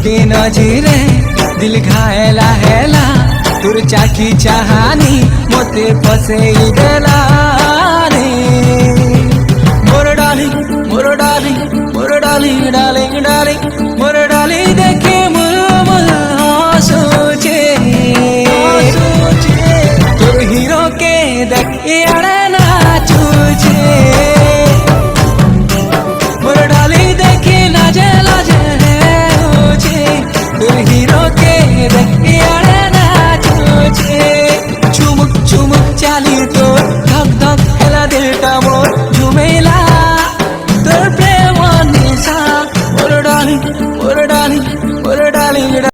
के नजरे दिल घायला हेला तुर चाखी चाहानी मोते फसे देला रे मोर डार्लिंग मोर डार्लिंग मोर डार्लिंग डार्लिंग डार्लिंग मोर डार्लिंग देखे मुल सोचे তোর হিরোকে দেখ এড়ে না চুছে মোর ডালি দেখি লাজে লাজে হচ্ছে তোর হিরোকে দেখ